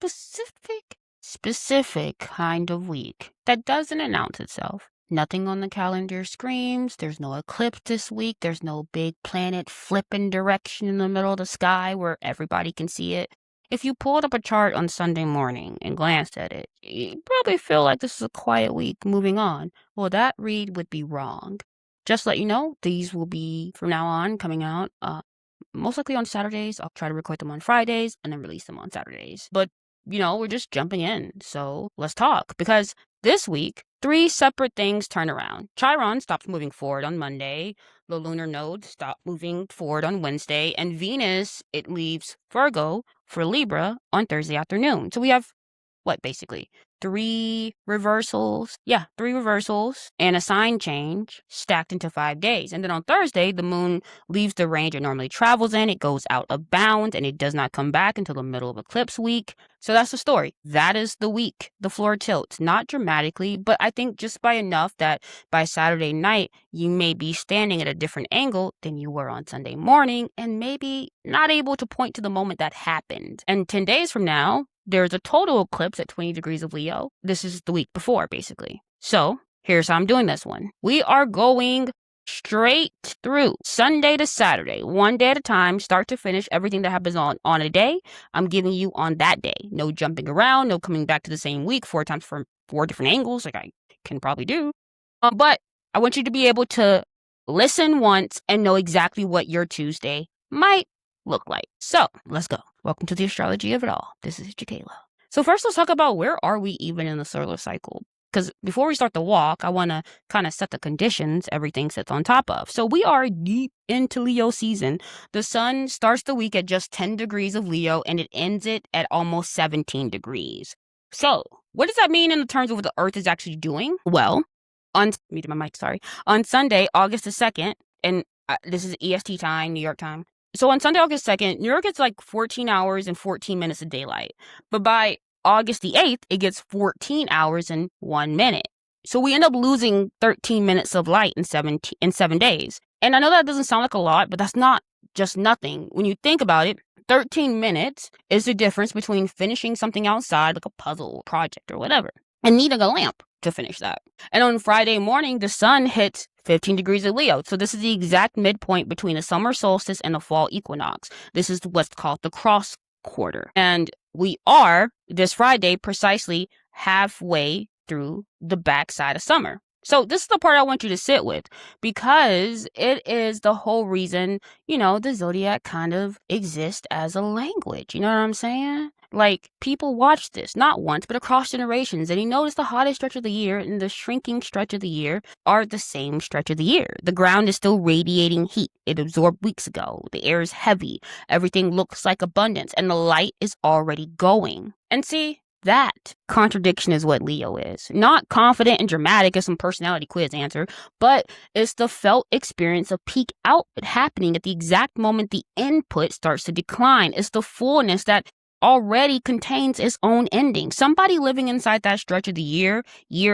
specific kind of week that doesn't announce itself. Nothing on the calendar screams. There's no eclipse this week. There's no big planet flipping direction in the middle of the sky where everybody can see it. If you pulled up a chart on Sunday morning and glanced at it, you probably feel like this is a quiet week moving on. Well, that read would be wrong. Just to let you know, these will be, from now on, coming out most likely on Saturdays. I'll try to record them on Fridays and then release them on Saturdays. But, we're just jumping in. So let's talk. Because this week, 3 separate things turn around. Chiron stops moving forward on Monday. The lunar node stopped moving forward on Wednesday. And Venus, it leaves Virgo for Libra on Thursday afternoon. So we have, basically? 3 reversals. Yeah, 3 reversals and a sign change stacked into 5 days. And then on Thursday, the moon leaves the range it normally travels in. It goes out of bounds and it does not come back until the middle of eclipse week. So that's the story. That is the week. The floor tilts, not dramatically, but I think just by enough that by Saturday night, you may be standing at a different angle than you were on Sunday morning and maybe not able to point to the moment that happened. And 10 days from now, there's a total eclipse at 20 degrees of Leo. This is the week before, basically. So here's how I'm doing this one. We are going straight through Sunday to Saturday, one day at a time, start to finish, everything that happens on a day. I'm giving you on that day. No jumping around, no coming back to the same week 4 times from 4 different angles, like I can probably do. But I want you to be able to listen once and know exactly what your Tuesday might look like. So let's go. Welcome to the astrology of it all. This is Jakayla. So first, let's talk about where are we even in the solar cycle? Because before we start the walk, I want to kind of set the conditions everything sits on top of. So we are deep into Leo season. The sun starts the week at just 10 degrees of Leo and it ends it at almost 17 degrees. So what does that mean in terms of what the Earth is actually doing? Well, on Sunday, August the 2nd, and this is EST time, New York time. So on Sunday, August 2nd, New York gets like 14 hours and 14 minutes of daylight. But by August the 8th, it gets 14 hours and 1 minute. So we end up losing 13 minutes of light in 7 days. And I know that doesn't sound like a lot, but that's not just nothing. When you think about it, 13 minutes is the difference between finishing something outside, like a puzzle project or whatever, and needing a lamp to finish that. And on Friday morning, the sun hits 15 degrees of Leo. So this is the exact midpoint between the summer solstice and the fall equinox. This is what's called the cross quarter. And we are, this Friday, precisely halfway through the backside of summer. So this is the part I want you to sit with, because it is the whole reason, the zodiac kind of exists as a language. You know what I'm saying? Like, people watch this, not once, but across generations. And you notice the hottest stretch of the year and the shrinking stretch of the year are the same stretch of the year. The ground is still radiating heat. It absorbed weeks ago. The air is heavy. Everything looks like abundance. And the light is already going. And see, that contradiction is what Leo is. Not confident and dramatic as some personality quiz answer, but it's the felt experience of peak output happening at the exact moment the input starts to decline. It's the fullness that already contains its own ending. Somebody living inside that stretch of the year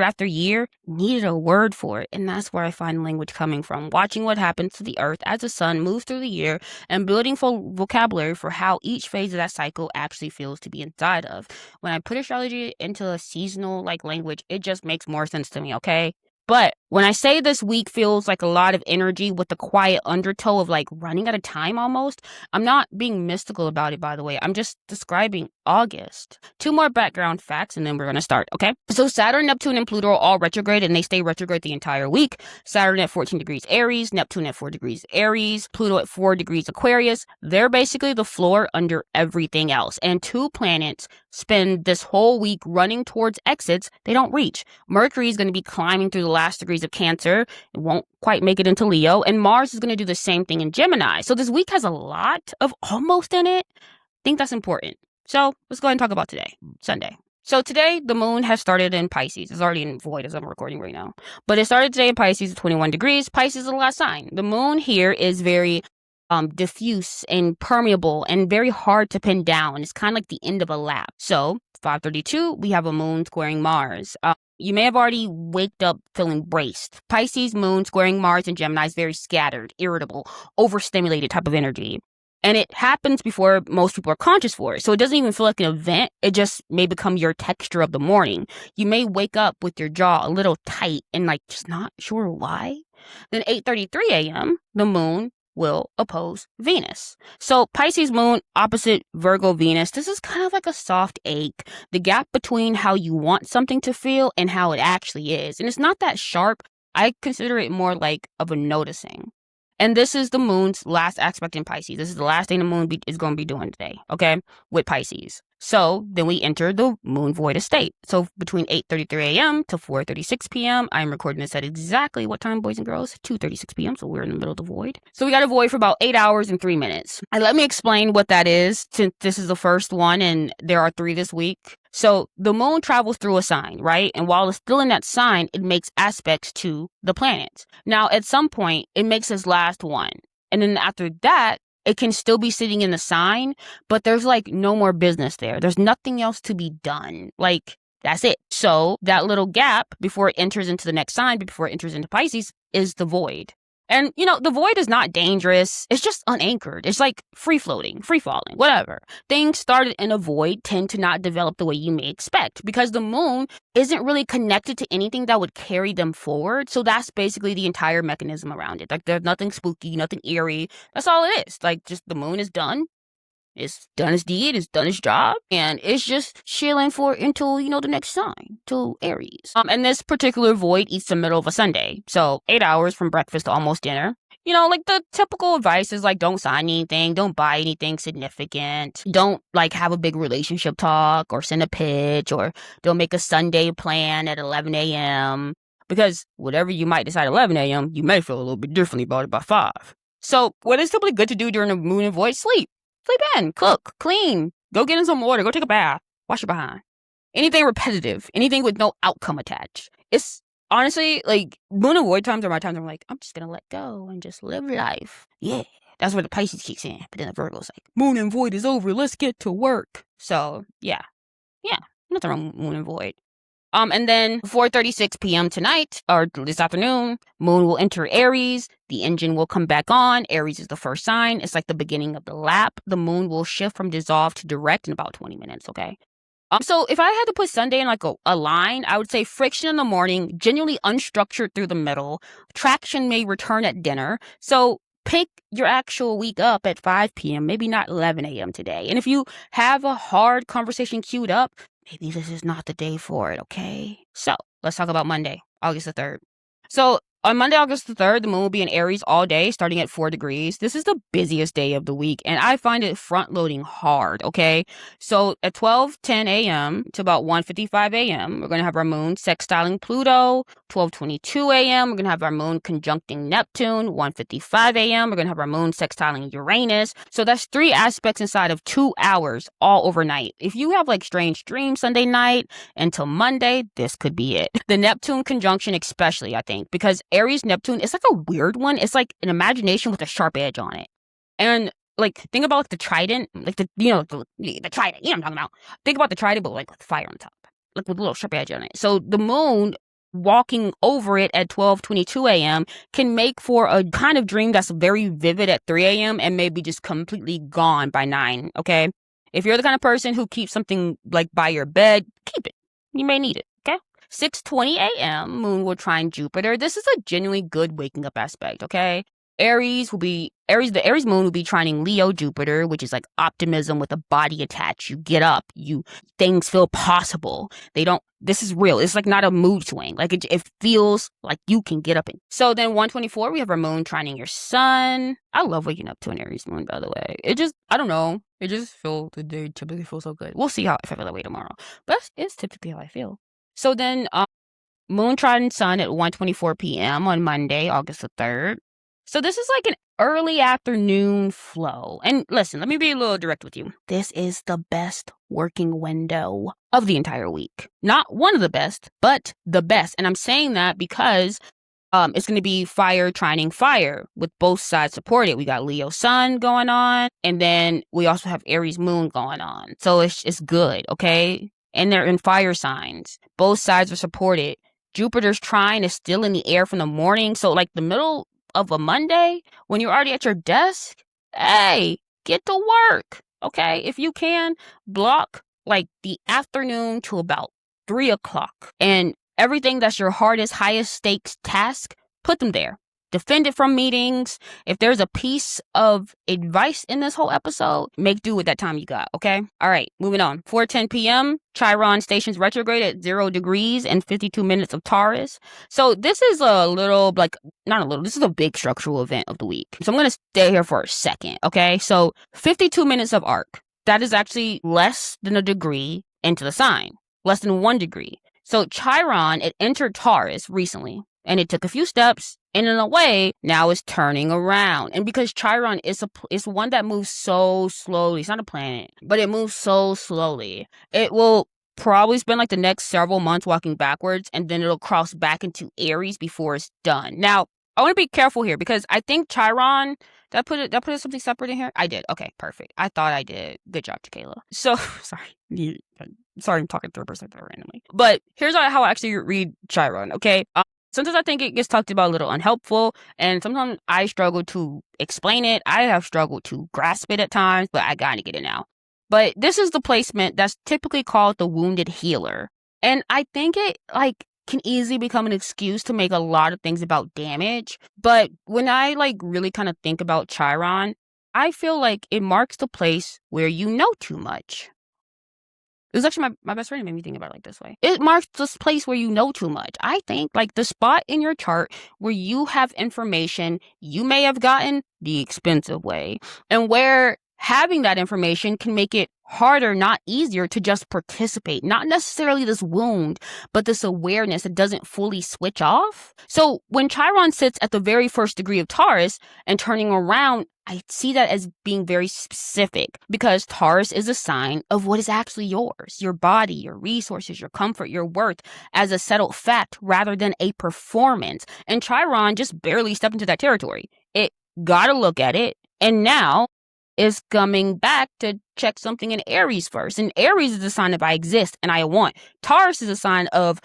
after year, needed a word for it. And that's where I find language coming from. Watching what happens to the Earth as the sun moves through the year and building full vocabulary for how each phase of that cycle actually feels to be inside of. When I put astrology into a seasonal language, it just makes more sense to me, okay? But when I say this week feels like a lot of energy with the quiet undertow of running out of time almost, I'm not being mystical about it, by the way. I'm just describing August. 2 more background facts and then we're going to start, okay? So Saturn, Neptune, and Pluto are all retrograde and they stay retrograde the entire week. Saturn at 14 degrees Aries, Neptune at 4 degrees Aries, Pluto at 4 degrees Aquarius. They're basically the floor under everything else. And 2 planets spend this whole week running towards exits they don't reach. Mercury is going to be climbing through the last degrees of Cancer. It won't quite make it into Leo. And Mars is going to do the same thing in Gemini. So this week has a lot of almost in it. I think that's important. So let's go ahead and talk about today, Sunday. So today, the moon has started in Pisces. It's already in void as I'm recording right now. But it started today in Pisces at 21 degrees. Pisces is the last sign. The moon here is very diffuse and permeable and very hard to pin down. It's kind of like the end of a lap. So 5:32, we have a moon squaring Mars. You may have already waked up feeling braced. Pisces moon squaring Mars and Gemini is very scattered, irritable, overstimulated type of energy. And it happens before most people are conscious for it. So it doesn't even feel like an event. It just may become your texture of the morning. You may wake up with your jaw a little tight and like just not sure why. Then 8:33 a.m., the moon will oppose Venus. So Pisces moon opposite Virgo Venus, this is kind of like a soft ache. The gap between how you want something to feel and how it actually is. And it's not that sharp. I consider it more like of a noticing. And this is the moon's last aspect in Pisces. This is the last thing the moon is going to be doing today, okay, with Pisces. So then we enter the moon void state. So between 8:33 a.m. to 4:36 p.m., I'm recording this at exactly what time, boys and girls? 2:36 p.m., so we're in the middle of the void. So we got a void for about 8 hours and 3 minutes. And let me explain what that is, since this is the first one and there are 3 this week. So the moon travels through a sign, right? And while it's still in that sign, it makes aspects to the planets. Now, at some point, it makes its last one. And then after that, it can still be sitting in the sign, but there's like no more business there. There's nothing else to be done. Like, that's it. So that little gap before it enters into the next sign, before it enters into Pisces, is the void. And, you know, the void is not dangerous. It's just unanchored. It's like free floating, free falling, whatever. Things started in a void tend to not develop the way you may expect because the moon isn't really connected to anything that would carry them forward. So that's basically the entire mechanism around it. Like, there's nothing spooky, nothing eerie. That's all it is. Like, just the moon is done. It's done its deed, it's done its job, and it's just chilling until, you know, the next sign, till Aries. And this particular void eats the middle of a Sunday. So 8 hours from breakfast to almost dinner. You know, like the typical advice is like, don't sign anything, don't buy anything significant, don't like have a big relationship talk or send a pitch, or don't make a Sunday plan at 11 a.m. Because whatever you might decide at 11 a.m., you may feel a little bit differently about it by 5. So what is typically good to do during a moon and void? Sleep. Sleep in, cook, clean, go get in some water, go take a bath, wash your behind. Anything repetitive, anything with no outcome attached. It's honestly like moon and void times are my times I'm like, I'm just going to let go and just live life. Yeah, that's where the Pisces kicks in. But then the Virgo's like, moon and void is over, let's get to work. So yeah, nothing wrong with moon and void. And then 4:36 p.m. tonight, or this afternoon, moon will enter Aries. The engine will come back on. Aries is the first sign. It's like the beginning of the lap. The moon will shift from dissolved to direct in about 20 minutes, okay? So if I had to put Sunday in like a line, I would say friction in the morning, genuinely unstructured through the middle. Traction may return at dinner. So pick your actual week up at 5 p.m., maybe not 11 a.m. today. And if you have a hard conversation queued up, maybe this is not the day for it, okay? So let's talk about Monday, August the 3rd. So on Monday, August the 3rd, the moon will be in Aries all day, starting at 4 degrees. This is the busiest day of the week, and I find it front-loading hard, okay? So at 12:10 a.m. to about 1:55 a.m., we're going to have our moon sextiling Pluto. 12:22 a.m., we're going to have our moon conjuncting Neptune. 1:55 a.m., we're going to have our moon sextiling Uranus. So that's 3 aspects inside of 2 hours all overnight. If you have like strange dreams Sunday night until Monday, this could be it. The Neptune conjunction especially, I think, because Aries Neptune, it's like a weird one. It's like an imagination with a sharp edge on it. And like, think about like the trident, like the trident, you know what I'm talking about. Think about the trident, but like with fire on top, like with a little sharp edge on it. So the moon walking over it at 12:22 a.m. can make for a kind of dream that's very vivid at 3 a.m. and maybe just completely gone by 9, okay? If you're the kind of person who keeps something like by your bed, keep it. You may need it, okay? 6:20 a.m., moon will trine Jupiter. This is a genuinely good waking up aspect, okay? The Aries moon will be trining Leo Jupiter, which is like optimism with a body attached. You get up, things feel possible. This is real. It's like not a mood swing. Like it feels like you can get up. So then 1:24, we have our moon trining your sun. I love waking up to an Aries moon, by the way. I don't know. It just feels, the day typically feels so good. We'll see if I feel that way tomorrow. But it's typically how I feel. So then moon trine sun at 1:24 p.m. on Monday, August the 3rd. So this is like an early afternoon flow. And listen, let me be a little direct with you. This is the best working window of the entire week. Not one of the best, but the best. And I'm saying that because it's going to be fire trining fire with both sides supported. We got Leo sun going on, and then we also have Aries moon going on. So it's good, okay? And they're in fire signs. Both sides are supported. Jupiter's trine is still in the air from the morning. So like the middle of a Monday, when you're already at your desk, hey, get to work. Okay, if you can, block like the afternoon to about 3 o'clock, and everything that's your hardest, highest stakes task, put them there. Defend it from meetings. If there's a piece of advice in this whole episode, make do with that time you got, okay? All right, moving on. 4:10 p.m., Chiron stations retrograde at 0 degrees and 52 minutes of Taurus. So this is a little, like, not a little, this is a big structural event of the week. So I'm going to stay here for a second, okay? So 52 minutes of arc. That is actually less than a degree into the sign. Less than 1 degree. So Chiron, it entered Taurus recently, and it took a few steps, and in a way, now it's turning around. And because Chiron is one that moves so slowly, it's not a planet, but it moves so slowly, it will probably spend like the next several months walking backwards, and then it'll cross back into Aries before it's done. Now, I want to be careful here because I think Chiron, did I put something separate in here? I did. Okay, perfect. I thought I did. Good job, Tequila. So, sorry, I'm talking third person there randomly. But here's how I actually read Chiron, okay? Sometimes I think it gets talked about a little unhelpful, and sometimes I struggle to explain it. I have struggled to grasp it at times, but I gotta get it now. But this is the placement that's typically called the wounded healer. And I think it, can easily become an excuse to make a lot of things about damage. But when I, really kind of think about Chiron, I feel like it marks the place where you know too much. It was actually my best friend who made me think about it like this way. It marks this place where you know too much. I think the spot in your chart where you have information you may have gotten the expensive way, and where having that information can make it harder, not easier, to just participate. Not necessarily this wound, but this awareness that doesn't fully switch off. So when Chiron sits at the very first degree of Taurus and turning around, I see that as being very specific, because Taurus is a sign of what is actually yours, your body, your resources, your comfort, your worth, as a settled fact rather than a performance. And Chiron just barely stepped into that territory. It got a look at it, and now is coming back to check something in Aries first. And Aries is a sign of I exist and I want. Taurus is a sign of,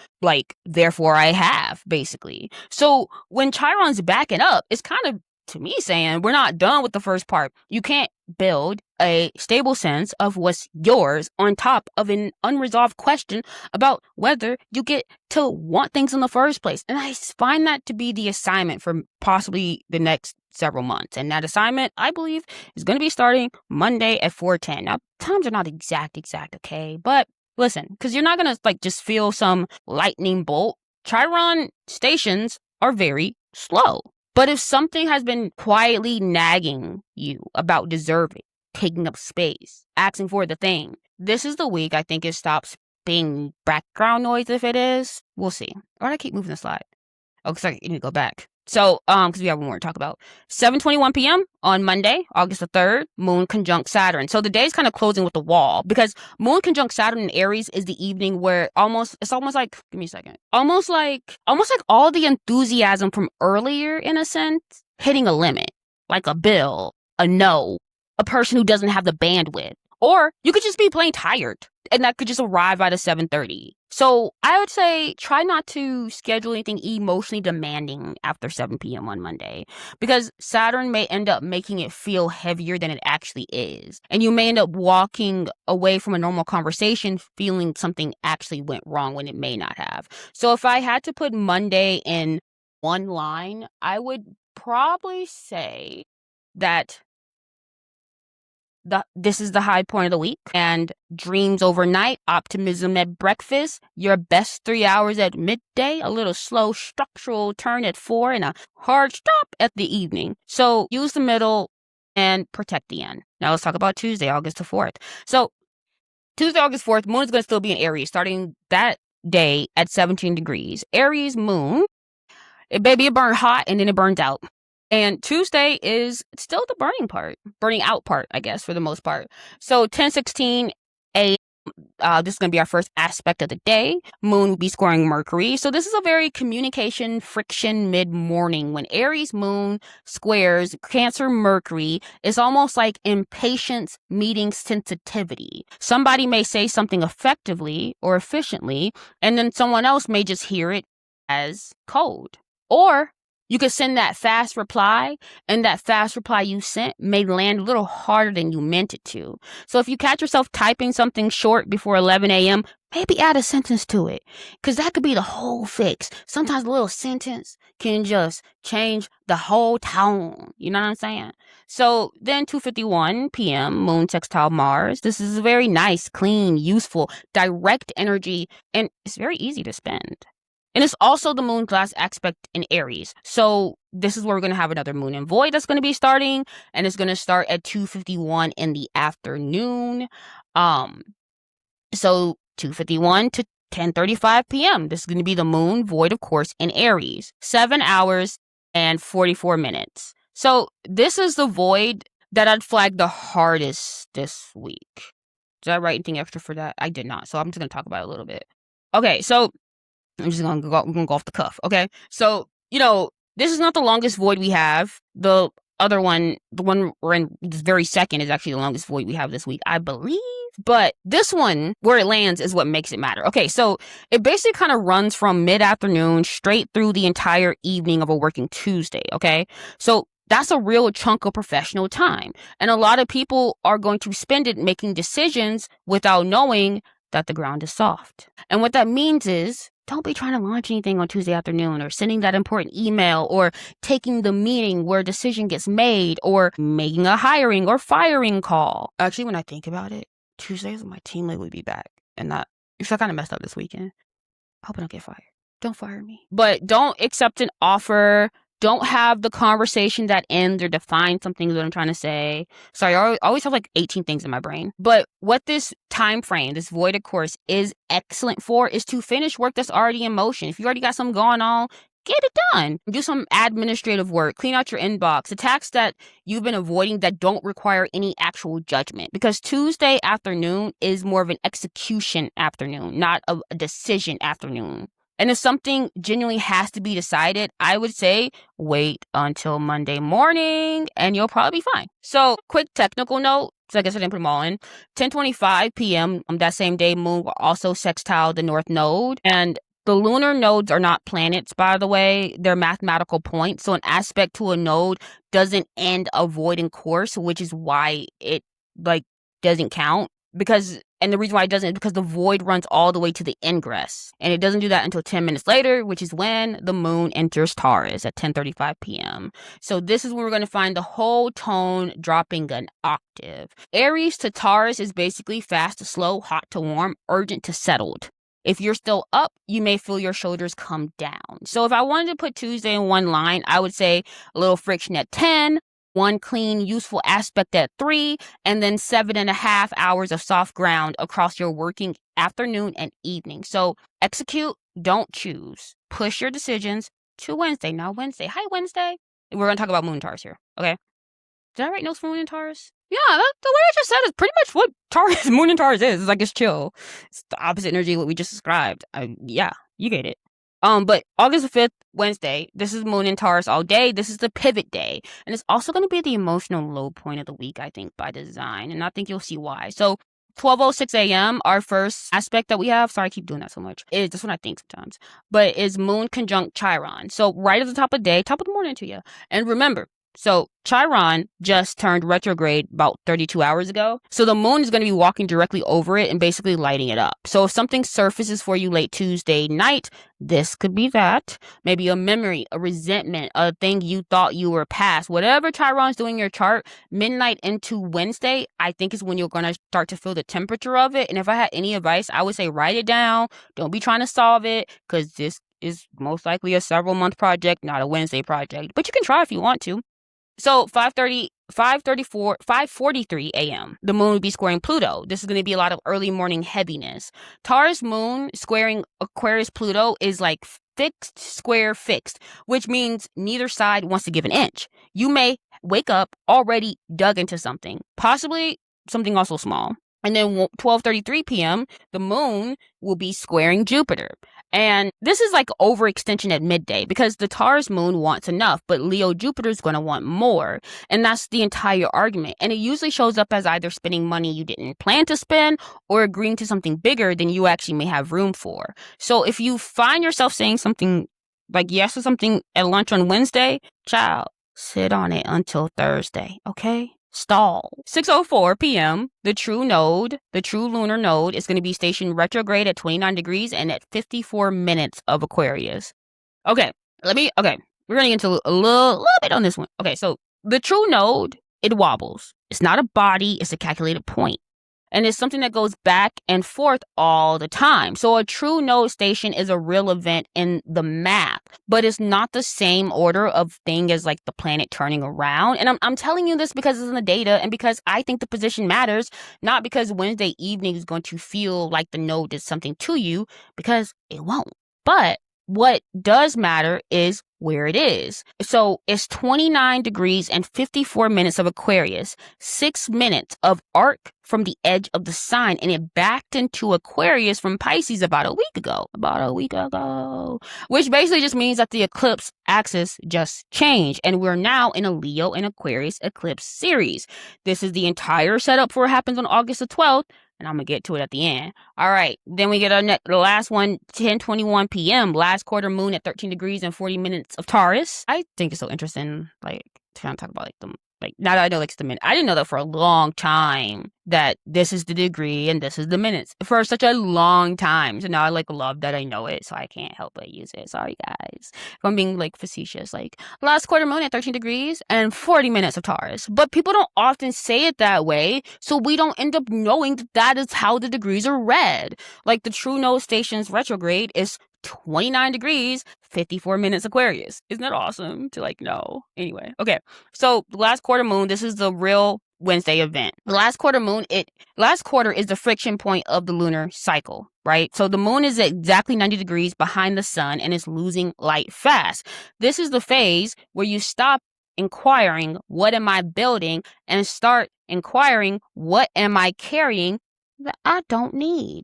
therefore I have, basically. So when Chiron's backing up, it's kind of, to me, saying we're not done with the first part. You can't build a stable sense of what's yours on top of an unresolved question about whether you get to want things in the first place. And I find that to be the assignment for possibly the next several months. And that assignment, I believe, is going to be starting Monday at 4:10. Now, times are not exact, okay? But listen, because you're not going to just feel some lightning bolt. Chiron stations are very slow. But if something has been quietly nagging you about deserving, taking up space, asking for the thing, this is the week I think it stops being background noise. If it is, we'll see. Or I keep moving the slide. Oh, sorry, you need to go back. So, because we have one more to talk about. 7:21 p.m. on Monday, August the 3rd, Moon conjunct Saturn. So the day's kind of closing with the wall, because Moon conjunct Saturn in Aries is the evening where it's almost like, give me a second, almost like all the enthusiasm from earlier, in a sense, hitting a limit, like a bill, a no, a person who doesn't have the bandwidth, or you could just be plain tired, and that could just arrive by the 7:30. So I would say try not to schedule anything emotionally demanding after 7 p.m. on Monday, because Saturn may end up making it feel heavier than it actually is. And you may end up walking away from a normal conversation feeling something actually went wrong when it may not have. So if I had to put Monday in one line, I would probably say that this is the high point of the week, and dreams overnight, optimism at breakfast, your best 3 hours at midday, a little slow structural turn at 4, and a hard stop at the evening. So use the middle and protect the end. Now let's talk about Tuesday, August the 4th. So Tuesday, August 4th, Moon is going to still be in Aries, starting that day at 17 degrees. Aries Moon, it burned hot and then it burns out. And Tuesday is still the burning out part, I guess, for the most part. So 10:16 a.m., this is going to be our first aspect of the day. Moon will be squaring Mercury. So this is a very communication friction mid-morning. When Aries Moon squares Cancer Mercury, it's almost like impatience meeting sensitivity. Somebody may say something effectively or efficiently, and then someone else may just hear it as cold. Or You could send that fast reply, and that fast reply you sent may land a little harder than you meant it to. So if you catch yourself typing something short before 11 a.m., maybe add a sentence to it, because that could be the whole fix. Sometimes a little sentence can just change the whole tone. You know what I'm saying? So then 2:51 p.m., Moon sextile Mars. This is a very nice, clean, useful, direct energy, and it's very easy to spend. And it's also the moon's last aspect in Aries. So this is where we're going to have another moon in void that's going to be starting, and it's going to start at 2:51 in the afternoon. So 2:51 to 10:35 p.m. This is going to be the moon void, of course, in Aries. 7 hours and 44 minutes. So this is the void that I'd flag the hardest this week. Did I write anything extra for that? I did not. So I'm just going to talk about it a little bit. Okay, so I'm just going to go off the cuff. Okay, so, this is not the longest void we have. The other one, the one we're in this very second, is actually the longest void we have this week, I believe. But this one, where it lands, is what makes it matter. Okay, so it basically kind of runs from mid-afternoon straight through the entire evening of a working Tuesday, okay? So that's a real chunk of professional time. And a lot of people are going to spend it making decisions without knowing that the ground is soft. And what that means is, don't be trying to launch anything on Tuesday afternoon, or sending that important email, or taking the meeting where a decision gets made, or making a hiring or firing call. Actually, when I think about it, Tuesdays my team lead would be back, and that, I kind of messed up this weekend. I hope I don't get fired. Don't fire me. But don't accept an offer. Don't have the conversation that ends or define something that I'm trying to say. Sorry, I always have like 18 things in my brain. But what this time frame, this void, of course, is excellent for is to finish work that's already in motion. If you already got something going on, get it done. Do some administrative work. Clean out your inbox. The tasks that you've been avoiding that don't require any actual judgment. Because Tuesday afternoon is more of an execution afternoon, not a decision afternoon. And if something genuinely has to be decided, I would say wait until Monday morning and you'll probably be fine. So, quick technical note, so I guess I didn't put them all in. 10:25 p.m. that same day, moon will also sextile the north node. And the lunar nodes are not planets, by the way. They're mathematical points. So an aspect to a node doesn't end a void in course, which is why it doesn't count. And the reason why it doesn't is because the void runs all the way to the ingress. And it doesn't do that until 10 minutes later, which is when the moon enters Taurus at 10:35 p.m. So this is when we're going to find the whole tone dropping an octave. Aries to Taurus is basically fast to slow, hot to warm, urgent to settled. If you're still up, you may feel your shoulders come down. So if I wanted to put Tuesday in one line, I would say a little friction at 10, one clean, useful aspect at 3, and then 7.5 hours of soft ground across your working afternoon and evening. So execute, don't choose. Push your decisions to Wednesday, not Wednesday. Hi, Wednesday. We're going to talk about Moon Taurus here, okay? Did I write notes for Moon and Taurus? Yeah, the way I just said is pretty much what Taurus, Moon and Taurus is. It's like, it's chill. It's the opposite energy of what we just described. Yeah, you get it. But August 5th, Wednesday, this is Moon and Taurus all day. This is the pivot day. And it's also going to be the emotional low point of the week, I think, by design. And I think you'll see why. So 12:06 a.m., our first aspect that we have, sorry I keep doing that so much, is, that's what I think sometimes, but is Moon conjunct Chiron. So right at the top of the day, top of the morning to you. And remember, so Chiron just turned retrograde about 32 hours ago. So the moon is going to be walking directly over it and basically lighting it up. So if something surfaces for you late Tuesday night, this could be that. Maybe a memory, a resentment, a thing you thought you were past. Whatever Chiron's doing in your chart, midnight into Wednesday, I think is when you're going to start to feel the temperature of it. And if I had any advice, I would say write it down. Don't be trying to solve it, because this is most likely a several month project, not a Wednesday project. But you can try if you want to. So 5:43 a.m., the moon will be squaring Pluto. This is going to be a lot of early morning heaviness. Taurus moon squaring Aquarius Pluto is like fixed, square, fixed, which means neither side wants to give an inch. You may wake up already dug into something, possibly something also small. And then 12:33 p.m., the moon will be squaring Jupiter. And this is like overextension at midday, because the Taurus moon wants enough, but Leo Jupiter is going to want more. And that's the entire argument. And it usually shows up as either spending money you didn't plan to spend or agreeing to something bigger than you actually may have room for. So if you find yourself saying something like yes or something at lunch on Wednesday, child, sit on it until Thursday, okay? Stall. 6:04 p.m., the true lunar node, is going to be stationed retrograde at 29 degrees and at 54 minutes of Aquarius. Okay, we're going to get into a little bit on this one. Okay, so the true node, it wobbles. It's not a body, it's a calculated point. And it's something that goes back and forth all the time. So a true node station is a real event in the math, but it's not the same order of thing as like the planet turning around. And I'm telling you this because it's in the data and because I think the position matters, not because Wednesday evening is going to feel like the node did something to you, because it won't. But what does matter is where it is. So it's 29 degrees and 54 minutes of Aquarius, 6 minutes of arc from the edge of the sign, and it backed into Aquarius from Pisces about a week ago, which basically just means that the eclipse axis just changed, and we're now in a Leo and Aquarius eclipse series. This is the entire setup for what happens on August the 12th, and I'm going to get to it at the end. All right, then we get the last one, 10:21 p.m., last quarter moon at 13 degrees and 40 minutes of Taurus. I think it's so interesting, like, trying to talk about, now that I know, like, the minute. I didn't know that for a long time, that this is the degree and this is the minutes for such a long time. So now I, love that I know it, so I can't help but use it. Sorry, guys. If I'm being, facetious, last quarter moon at 13 degrees and 40 minutes of Taurus. But people don't often say it that way, so we don't end up knowing that is how the degrees are read. Like, the true node station's retrograde is 29 degrees, 54 minutes Aquarius. Isn't that awesome to know? Anyway, okay. So the last quarter moon, this is the real Wednesday event. The last quarter moon, last quarter is the friction point of the lunar cycle, right? So the moon is exactly 90 degrees behind the sun and is losing light fast. This is the phase where you stop inquiring, what am I building, and start inquiring, what am I carrying that I don't need?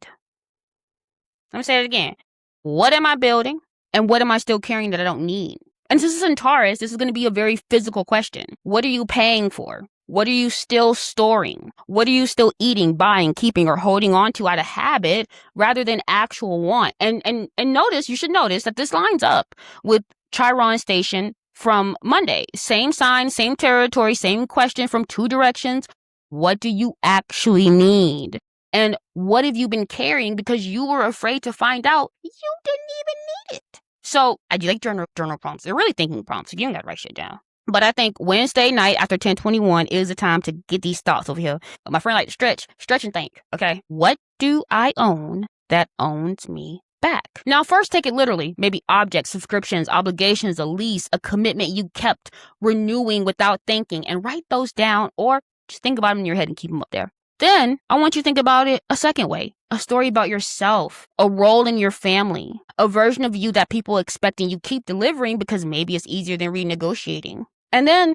Let me say it again. What am I building? And what am I still carrying that I don't need? And since it's in Taurus, this is going to be a very physical question. What are you paying for? What are you still storing? What are you still eating, buying, keeping, or holding on to out of habit rather than actual want? And you should notice that this lines up with Chiron station from Monday. Same sign, same territory, same question from two directions. What do you actually need? And what have you been carrying because you were afraid to find out you didn't even need it? So I do like journal prompts. They're really thinking prompts. You don't got to write shit down. But I think Wednesday night after 10:21 is the time to get these thoughts over here. My friend like to stretch and think. Okay, what do I own that owns me back? Now, first take it literally. Maybe objects, subscriptions, obligations, a lease, a commitment you kept renewing without thinking, and write those down or just think about them in your head and keep them up there. Then I want you to think about it a second way. A story about yourself, a role in your family, a version of you that people expect and you keep delivering because maybe it's easier than renegotiating. And then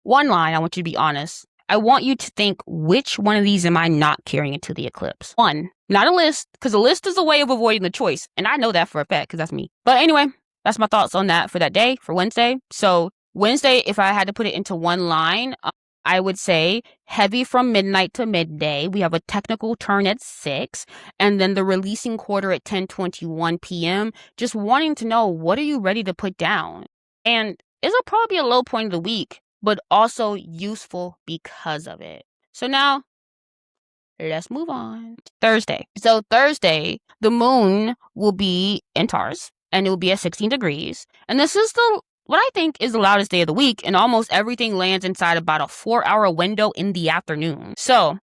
one line, I want you to be honest. I want you to think, which one of these am I not carrying into the eclipse? One, not a list, because a list is a way of avoiding the choice. And I know that for a fact because that's me. But anyway, that's my thoughts on that for that day, for Wednesday. So Wednesday, if I had to put it into one line, I would say heavy from midnight to midday. We have a technical turn at 6 and then the releasing quarter at 10:21 p.m. Just wanting to know, what are you ready to put down? And it'll probably be a low point of the week, but also useful because of it. So now let's move on. Thursday. So Thursday, the moon will be in Taurus and it will be at 16 degrees. And this is what I think is the loudest day of the week, and almost everything lands inside about a 4-hour window in the afternoon. So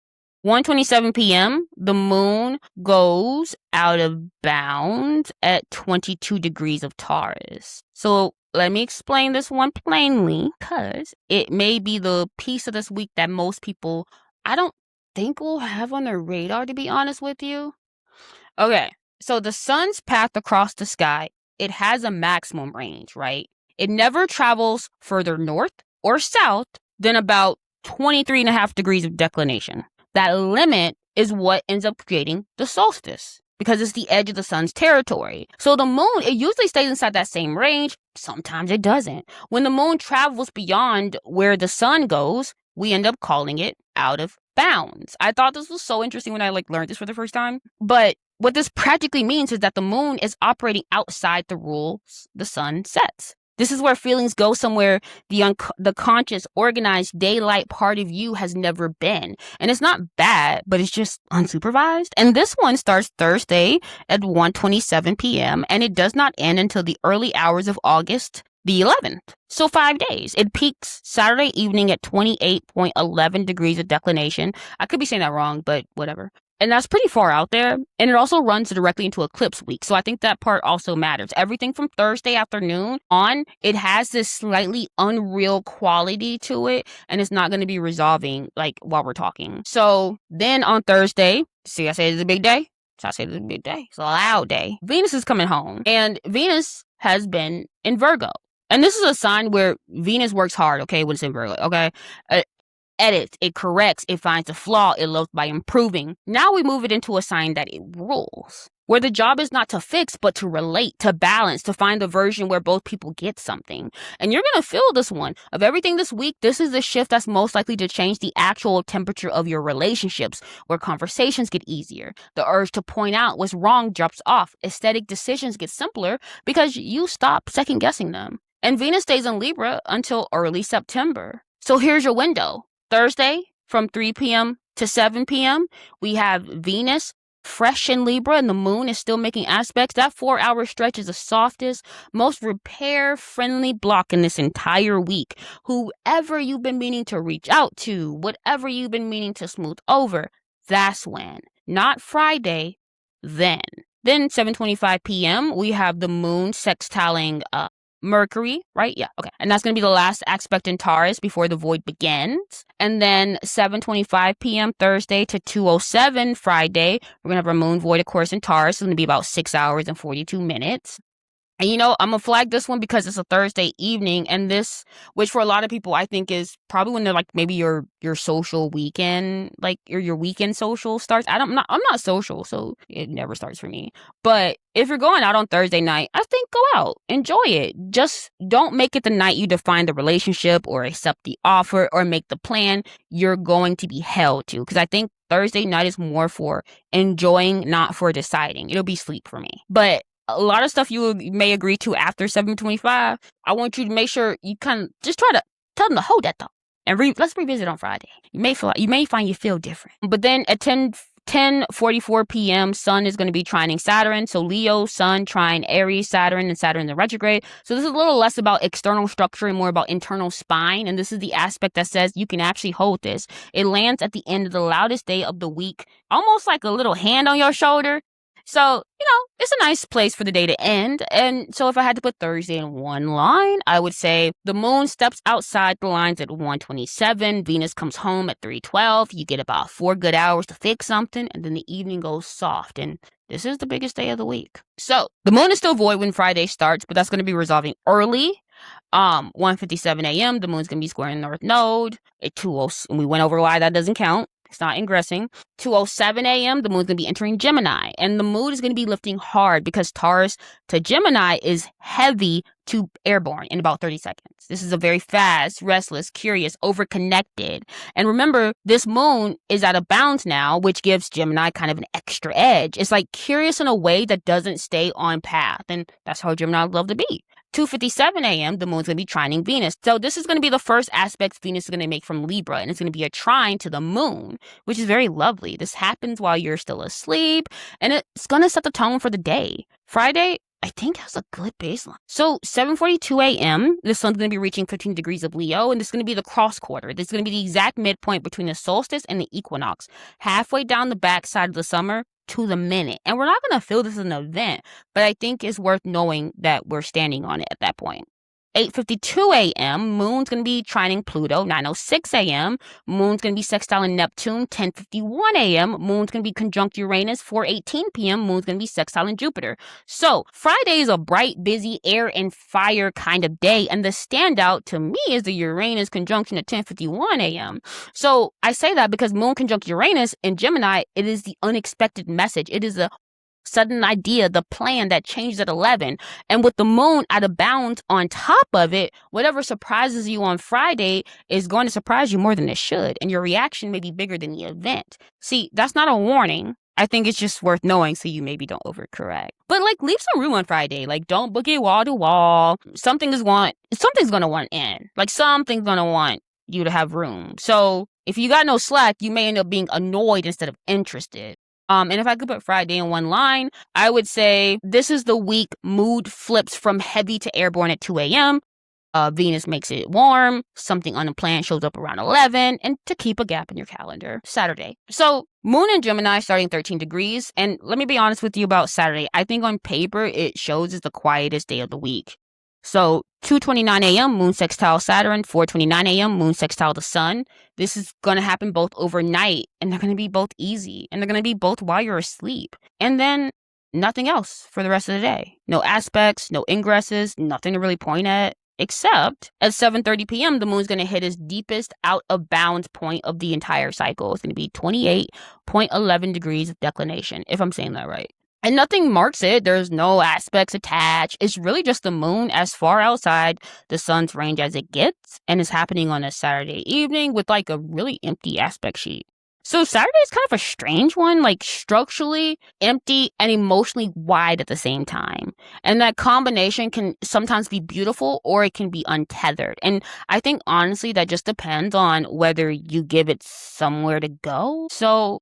1:27 p.m., the moon goes out of bounds at 22 degrees of Taurus. So let me explain this one plainly, because it may be the piece of this week that most people, I don't think, will have on their radar, to be honest with you. Okay, so the sun's path across the sky, it has a maximum range, right? It never travels further north or south than about 23.5 degrees of declination. That limit is what ends up creating the solstice because it's the edge of the sun's territory. So the moon, it usually stays inside that same range. Sometimes it doesn't. When the moon travels beyond where the sun goes, we end up calling it out of bounds. I thought this was so interesting when I learned this for the first time. But what this practically means is that the moon is operating outside the rules the sun sets. This is where feelings go somewhere the conscious, organized, daylight part of you has never been. And it's not bad, but it's just unsupervised. And this one starts Thursday at 1:27 p.m. and it does not end until the early hours of August the 11th. So 5 days. It peaks Saturday evening at 28.11 degrees of declination. I could be saying that wrong, but whatever. And that's pretty far out there. And it also runs directly into eclipse week. So I think that part also matters. Everything from Thursday afternoon on, it has this slightly unreal quality to it. And it's not going to be resolving like while we're talking. So then on Thursday, see, I said it's a big day. So I said it's a big day. It's a loud day. Venus is coming home. And Venus has been in Virgo. And this is a sign where Venus works hard, okay, when it's in Virgo, okay? Edits, it corrects, it finds a flaw, it loves by improving. Now we move it into a sign that it rules, where the job is not to fix, but to relate, to balance, to find the version where both people get something. And you're going to feel this one. Of everything this week, this is the shift that's most likely to change the actual temperature of your relationships, where conversations get easier. The urge to point out what's wrong drops off. Aesthetic decisions get simpler because you stop second guessing them. And Venus stays in Libra until early September. So here's your window. Thursday from 3 p.m. to 7 p.m., we have Venus fresh in Libra and the moon is still making aspects. That 4-hour stretch is the softest, most repair-friendly block in this entire week. Whoever you've been meaning to reach out to, whatever you've been meaning to smooth over, that's when. Not Friday, then. Then 7:25 p.m., we have the moon sextiling Mercury, right? Yeah, okay. And that's going to be the last aspect in Taurus before the void begins. And then 7:25 p.m. Thursday to 2:07 Friday, we're going to have our moon void, of course, in Taurus. It's going to be about 6 hours and 42 minutes. And I'm going to flag this one because it's a Thursday evening, and this, which for a lot of people I think is probably when they're like maybe your social weekend, like your weekend social starts. I'm not social, so it never starts for me. But if you're going out on Thursday night, I think go out, enjoy it. Just don't make it the night you define the relationship or accept the offer or make the plan you're going to be held to. Because I think Thursday night is more for enjoying, not for deciding. It'll be sleep for me. But a lot of stuff you may agree to after 7:25, I want you to make sure you kind of just try to tell them to hold that thought. And let's revisit on Friday. You may find you feel different. But then at 10:44 p.m., Sun is going to be trining Saturn. So Leo, Sun, trine Aries, Saturn, and Saturn in the retrograde. So this is a little less about external structure and more about internal spine. And this is the aspect that says you can actually hold this. It lands at the end of the loudest day of the week, almost like a little hand on your shoulder. So, it's a nice place for the day to end. And so if I had to put Thursday in one line, I would say the moon steps outside the lines at 1:27. Venus comes home at 3:12. You get about 4 good hours to fix something. And then the evening goes soft. And this is the biggest day of the week. So the moon is still void when Friday starts, but that's going to be resolving early. 1:57 a.m. The moon's going to be squaring North Node. At 2:00, and we went over why that doesn't count. It's not ingressing. 2:07 a.m., the moon's going to be entering Gemini. And the mood is going to be lifting hard because Taurus to Gemini is heavy to airborne in about 30 seconds. This is a very fast, restless, curious, overconnected. And remember, this moon is out of bounds now, which gives Gemini kind of an extra edge. It's like curious in a way that doesn't stay on path. And that's how Gemini love to be. 2:57 a.m., the moon's going to be trining Venus. So this is going to be the first aspect Venus is going to make from Libra, and it's going to be a trine to the moon, which is very lovely. This happens while you're still asleep, and it's going to set the tone for the day. Friday, I think, has a good baseline. So 7:42 a.m., the sun's going to be reaching 15 degrees of Leo, and this is going to be the cross quarter. This is going to be the exact midpoint between the solstice and the equinox, halfway down the backside of the summer to the minute. And we're not going to feel this as an event, but I think it's worth knowing that we're standing on it at that point. 8:52 a.m., moon's going to be trining Pluto. 9:06 a.m., moon's going to be sextiling Neptune. 10:51 a.m., moon's going to be conjunct Uranus. 4:18 p.m., moon's going to be sextiling Jupiter. So Friday is a bright, busy, air and fire kind of day, and the standout to me is the Uranus conjunction at 10:51 a.m. So I say that because moon conjunct Uranus in Gemini, it is the unexpected message. It is the sudden idea, the plan that changes at 11. And with the moon out of bounds on top of it, whatever surprises you on Friday is going to surprise you more than it should. And your reaction may be bigger than the event. See, that's not a warning. I think it's just worth knowing so you maybe don't overcorrect. But like leave some room on Friday. Like don't book it wall to wall. Something's gonna want in. Like something's gonna want you to have room. So if you got no slack, you may end up being annoyed instead of interested. And if I could put Friday in one line, I would say this is the week mood flips from heavy to airborne at 2 a.m. Venus makes it warm, something unplanned shows up around 11, and to keep a gap in your calendar, Saturday. So Moon in Gemini starting 13 degrees, and let me be honest with you about Saturday. I think on paper it shows as the quietest day of the week. So 2:29 a.m. Moon sextile Saturn, 4:29 a.m. Moon sextile the Sun. This is going to happen both overnight, and they're going to be both easy, and they're going to be both while you're asleep. And then nothing else for the rest of the day. No aspects, no ingresses, nothing to really point at. Except at 7:30 p.m., the moon's going to hit its deepest out of bounds point of the entire cycle. It's going to be 28.11 degrees of declination, if I'm saying that right. And nothing marks it. There's no aspects attached. It's really just the moon as far outside the sun's range as it gets. And it's happening on a Saturday evening with like a really empty aspect sheet. So Saturday is kind of a strange one, like structurally empty and emotionally wide at the same time. And that combination can sometimes be beautiful or it can be untethered. And I think honestly that just depends on whether you give it somewhere to go. So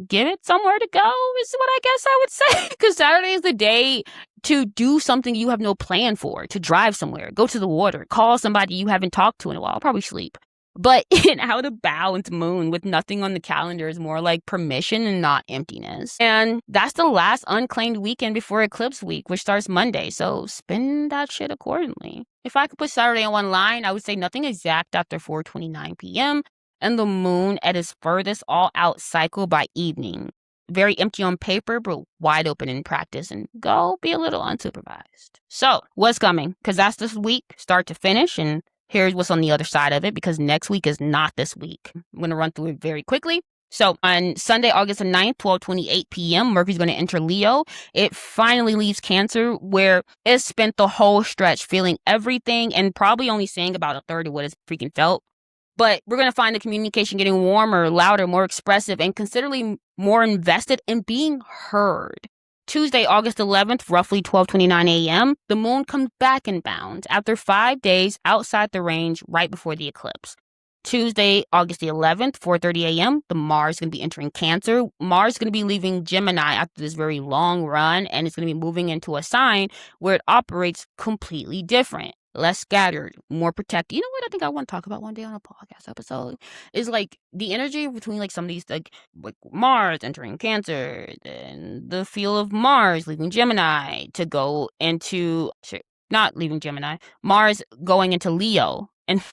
give it somewhere to go is what I guess I would say. Because Saturday is the day to do something you have no plan for, to drive somewhere, go to the water, call somebody you haven't talked to in a while, probably sleep. But an out of bounds moon with nothing on the calendar is more like permission and not emptiness. And that's the last unclaimed weekend before eclipse week, which starts Monday. So spend that shit accordingly. If I could put Saturday in one line, I would say nothing exact after 4:29 p.m. and the moon at its furthest all-out cycle by evening. Very empty on paper, but wide open in practice, and go be a little unsupervised. So what's coming? Because that's this week, start to finish, and here's what's on the other side of it, because next week is not this week. I'm going to run through it very quickly. So on Sunday, August the 9th, 12:28 p.m., Mercury's going to enter Leo. It finally leaves Cancer, where it spent the whole stretch feeling everything and probably only saying about a third of what it's freaking felt. But we're going to find the communication getting warmer, louder, more expressive, and considerably more invested in being heard. Tuesday, August 11th, roughly 12:29 a.m., the moon comes back in bounds after 5 days outside the range right before the eclipse. Tuesday, August the 11th, 4:30 a.m., the Mars is going to be entering Cancer. Mars is going to be leaving Gemini after this very long run, and it's going to be moving into a sign where it operates completely different. Less scattered, more protected. You know what I think I want to talk about one day on a podcast episode is like the energy between like some of these like Mars entering Cancer and the feel of Mars leaving Gemini to go into not leaving Gemini, Mars going into Leo. And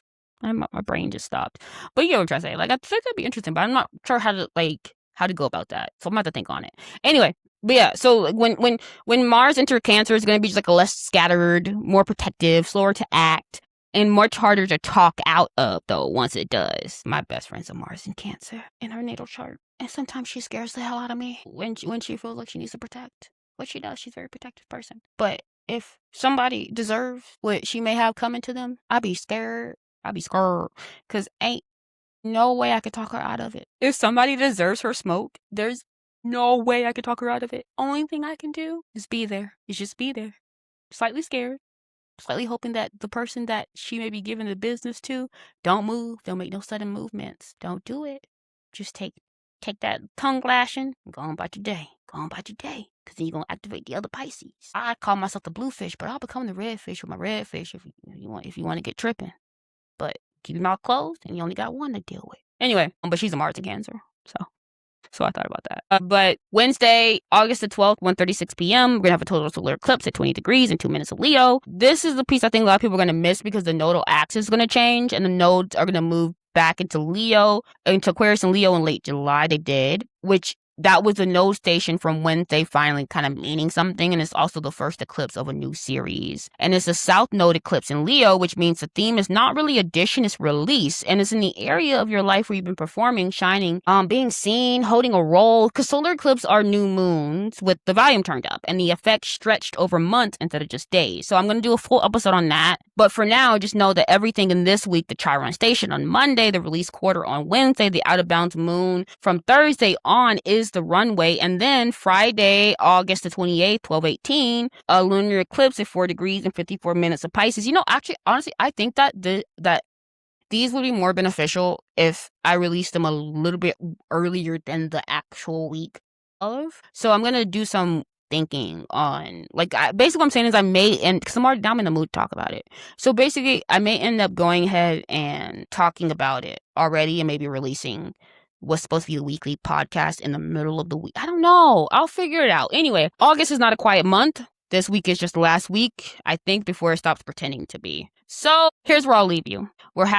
my brain just stopped. But you know what I'm trying to say. Like I think that'd be interesting, but I'm not sure how to go about that. So I'm gonna have to think on it. Anyway. But yeah, so when Mars enters Cancer, it's going to be just like a less scattered, more protective, slower to act, and much harder to talk out of, though, once it does. My best friend's a Mars in Cancer in her natal chart. And sometimes she scares the hell out of me when she feels like she needs to protect. What she does, she's a very protective person. But if somebody deserves what she may have coming to them, I'd be scared. Because ain't no way I could talk her out of it. If somebody deserves her smoke, there's no way I could talk her out of it. Only thing I can do is be there. Is just be there. Slightly scared. Slightly hoping that the person that she may be giving the business to don't move. Don't make no sudden movements. Don't do it. Just take that tongue lashing and go on about your day. Because then you're going to activate the other Pisces. I call myself the blue fish, but I'll become the red fish with my red fish if you want to get tripping. But keep your mouth closed and you only got one to deal with. Anyway, but she's a Mars in Cancer. So I thought about that. But Wednesday, August the 12th, 1:36 p.m., we're going to have a total solar eclipse at 20 degrees and 2 minutes of Leo. This is the piece I think a lot of people are going to miss because the nodal axis is going to change and the nodes are going to move back into Aquarius and Leo in late July. They did, which that was the node station from Wednesday finally kind of meaning something, and it's also the first eclipse of a new series. And it's a south node eclipse in Leo, which means the theme is not really addition, it's release, and it's in the area of your life where you've been performing, shining, being seen, holding a role, because solar eclipses are new moons with the volume turned up and the effect stretched over months instead of just days. So I'm going to do a full episode on that, but for now, just know that everything in this week, the Chiron station on Monday, the release quarter on Wednesday, the out of bounds moon from Thursday on is is the runway. And then Friday, August the 28th, 12:18, a lunar eclipse at 4 degrees and 54 minutes of Pisces. Actually, honestly, I think that that these would be more beneficial if I released them a little bit earlier than the actual week of. So I'm going to do some thinking on, basically what I'm saying is I may end, because I'm in the mood to talk about it. So basically I may end up going ahead and talking about it already and maybe releasing what's supposed to be a weekly podcast in the middle of the week. I don't know. I'll figure it out. Anyway, August is not a quiet month. This week is just the last week, I think, before it stops pretending to be. So here's where I'll leave you. We're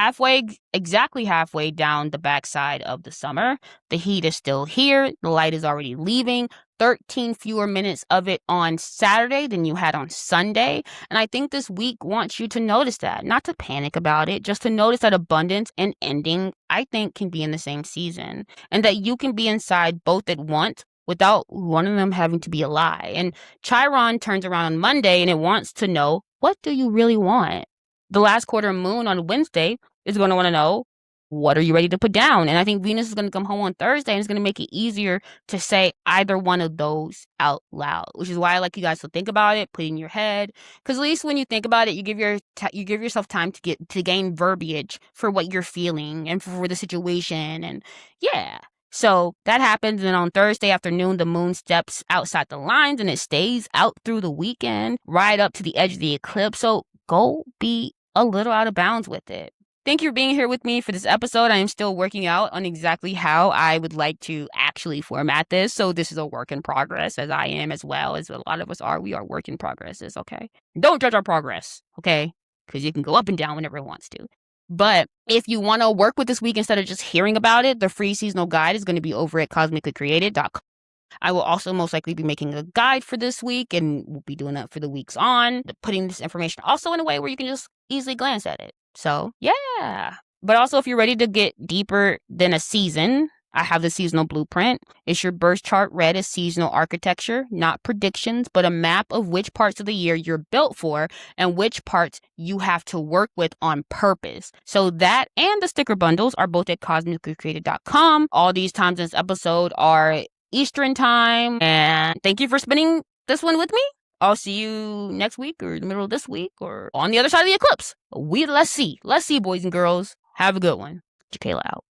exactly halfway down the backside of the summer. The heat is still here. The light is already leaving. 13 fewer minutes of it on Saturday than you had on Sunday. And I think this week wants you to notice that, not to panic about it, just to notice that abundance and ending, I think, can be in the same season, and that you can be inside both at once without one of them having to be a lie. And Chiron turns around on Monday and it wants to know, what do you really want? The last quarter moon on Wednesday is going to want to know, what are you ready to put down? And I think Venus is going to come home on Thursday and it's going to make it easier to say either one of those out loud, which is why I like you guys to think about it, put it in your head. Because at least when you think about it, you give yourself time to gain verbiage for what you're feeling and for the situation. And yeah. So that happens, and on Thursday afternoon, the moon steps outside the lines and it stays out through the weekend, right up to the edge of the eclipse. So go be a little out of bounds with it. Thank you for being here with me for this episode. I am still working out on exactly how I would like to actually format this. So this is a work in progress, as I am, as well as a lot of us are. We are work in progresses, okay? Don't judge our progress, okay? Because you can go up and down whenever it wants to. But if you want to work with this week instead of just hearing about it, the free seasonal guide is going to be over at cosmicallycreated.com. I will also most likely be making a guide for this week, and we'll be doing that for the weeks on, putting this information also in a way where you can just easily glance at it. So, yeah. But also, if you're ready to get deeper than a season, I have the seasonal blueprint. It's your birth chart read as seasonal architecture, not predictions, but a map of which parts of the year you're built for and which parts you have to work with on purpose. So that and the sticker bundles are both at cosmicallycreated.com. All these times in this episode are Eastern time. And thank you for spending this one with me. I'll see you next week or in the middle of this week or on the other side of the eclipse. Let's see. Let's see, boys and girls. Have a good one. Jacayla out.